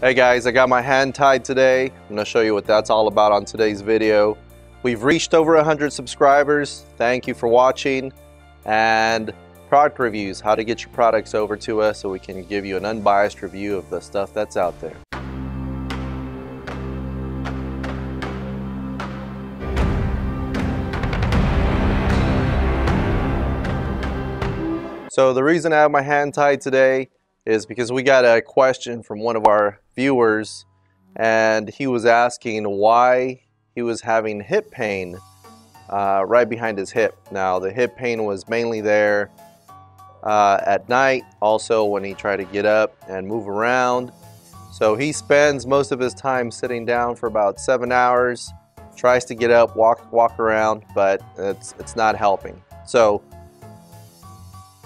Hey guys, I got my hand tied today. I'm going to show you what that's all about on today's video. We've reached over 100 subscribers. Thank you for watching. And product reviews, how to get your products over to us so we can give you an unbiased review of the stuff that's out there. So the reason I have my hand tied today is because we got a question from one of our viewers, and he was asking why he was having hip pain right behind his hip. Now the hip pain was mainly there at night, also when he tried to get up and move around. So he spends most of his time sitting down for about 7 hours, tries to get up, walk around, but it's not helping. So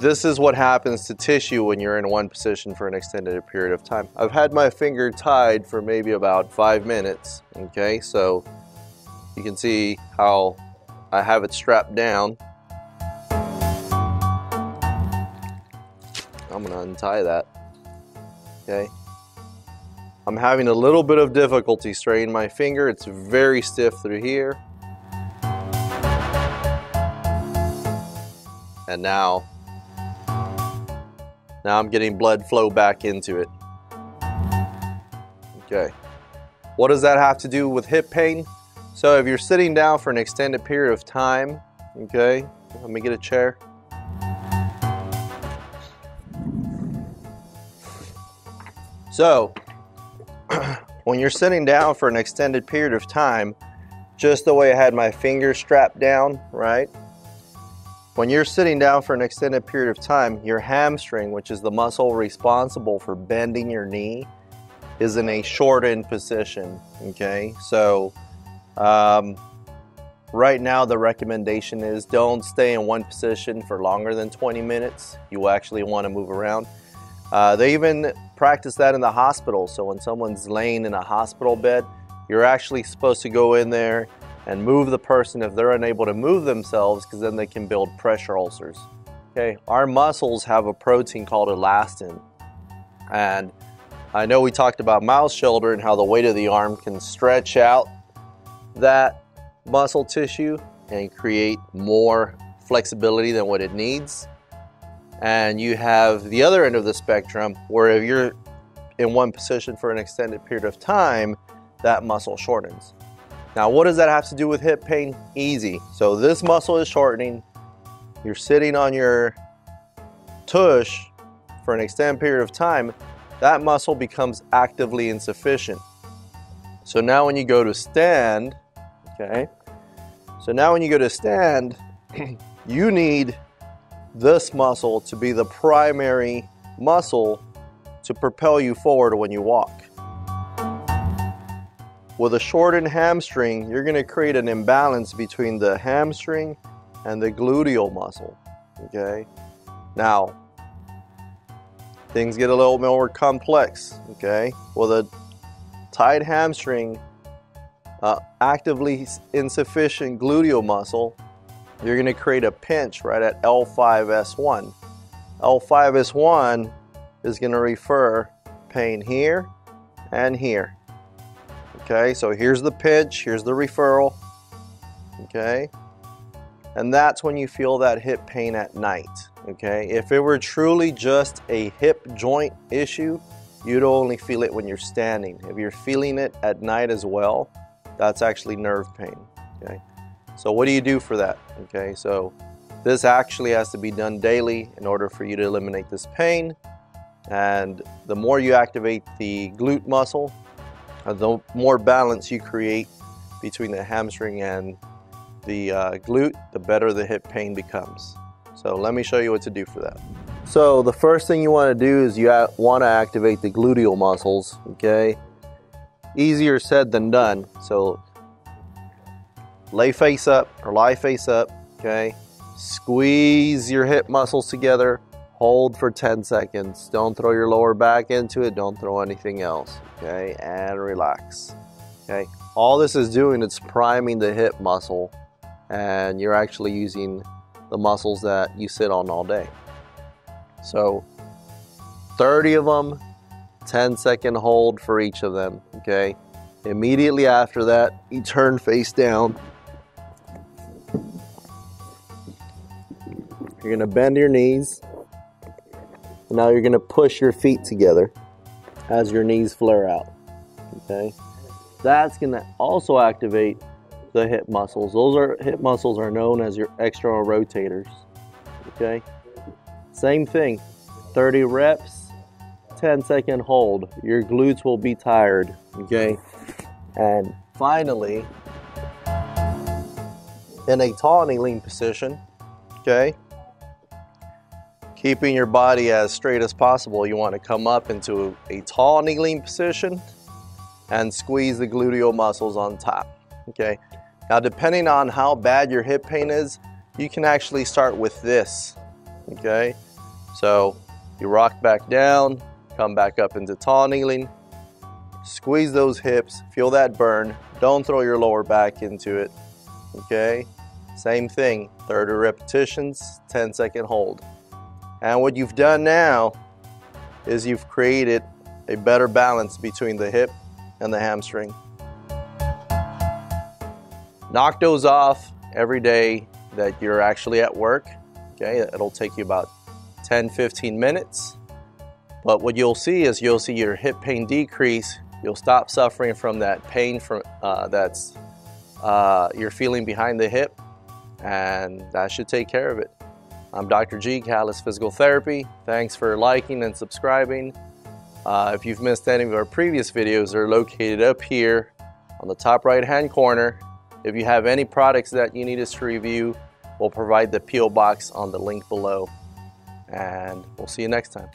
this is what happens to tissue when you're in one position for an extended period of time. I've had my finger tied for maybe about 5 minutes, okay? So you can see how I have it strapped down. I'm gonna untie that, okay? I'm having a little bit of difficulty straightening my finger. It's very stiff through here. And now I'm getting blood flow back into it. Okay. What does that have to do with hip pain? So if you're sitting down for an extended period of time, okay, let me get a chair. So when you're sitting down for an extended period of time, just the way I had my fingers strapped down, right? When you're sitting down for an extended period of time, your hamstring, which is the muscle responsible for bending your knee, is in a shortened position, okay? So right now the recommendation is don't stay in one position for longer than 20 minutes. You actually want to move around. They even practice that in the hospital. So when someone's laying in a hospital bed, you're actually supposed to go in there and move the person if they're unable to move themselves, because then they can build pressure ulcers. Okay, our muscles have a protein called elastin, and I know we talked about mouse shoulder and how the weight of the arm can stretch out that muscle tissue and create more flexibility than what it needs. And you have the other end of the spectrum, where if you're in one position for an extended period of time, that muscle shortens. Now, what does that have to do with hip pain? Easy. So this muscle is shortening. You're sitting on your tush for an extended period of time. That muscle becomes actively insufficient. So now when you go to stand, okay, so now when you go to stand, you need this muscle to be the primary muscle to propel you forward when you walk. With a shortened hamstring, you're going to create an imbalance between the hamstring and the gluteal muscle, okay? Now, things get a little more complex, okay? With a tight hamstring, actively insufficient gluteal muscle, you're going to create a pinch right at L5-S1. L5-S1 is going to refer pain here and here. Okay, so here's the pinch, here's the referral, okay? And that's when you feel that hip pain at night, okay? If it were truly just a hip joint issue, you'd only feel it when you're standing. If you're feeling it at night as well, that's actually nerve pain, okay? So what do you do for that, okay? So this actually has to be done daily in order for you to eliminate this pain. And the more you activate the glute muscle, the more balance you create between the hamstring and the glute, the better the hip pain becomes. So let me show you what to do for that. So the first thing you want to do is you want to activate the gluteal muscles, okay? Easier said than done. So lay face up or lie face up, okay? Squeeze your hip muscles together. Hold for 10 seconds. Don't throw your lower back into it. Don't throw anything else. Okay, and relax. Okay, all this is doing, it's priming the hip muscle, and you're actually using the muscles that you sit on all day. So 30 of them 10-second hold for each of them, okay? Immediately after that, you turn face down. You're gonna bend your knees. Now you're gonna push your feet together as your knees flare out, okay? That's gonna also activate the hip muscles. Hip muscles are known as your external rotators, okay? Same thing, 30 reps, 10-second hold. Your glutes will be tired, okay? And finally, in a tall kneeling position, okay? Keeping your body as straight as possible, you want to come up into a tall kneeling position and squeeze the gluteal muscles on top, okay? Now, depending on how bad your hip pain is, you can actually start with this, okay? So you rock back down, come back up into tall kneeling, squeeze those hips, feel that burn. Don't throw your lower back into it, okay? Same thing, 30 repetitions, 10-second hold. And what you've done now is you've created a better balance between the hip and the hamstring. Knock those off every day that you're actually at work, okay? It'll take you about 10-15 minutes. But what you'll see is you'll see your hip pain decrease. You'll stop suffering from that pain you're feeling behind the hip, and that should take care of it. I'm Dr. G, Catalyst Physical Therapy. Thanks for liking and subscribing. If you've missed any of our previous videos, they're located up here on the top right-hand corner. If you have any products that you need us to review, we'll provide the P.O. box on the link below. And we'll see you next time.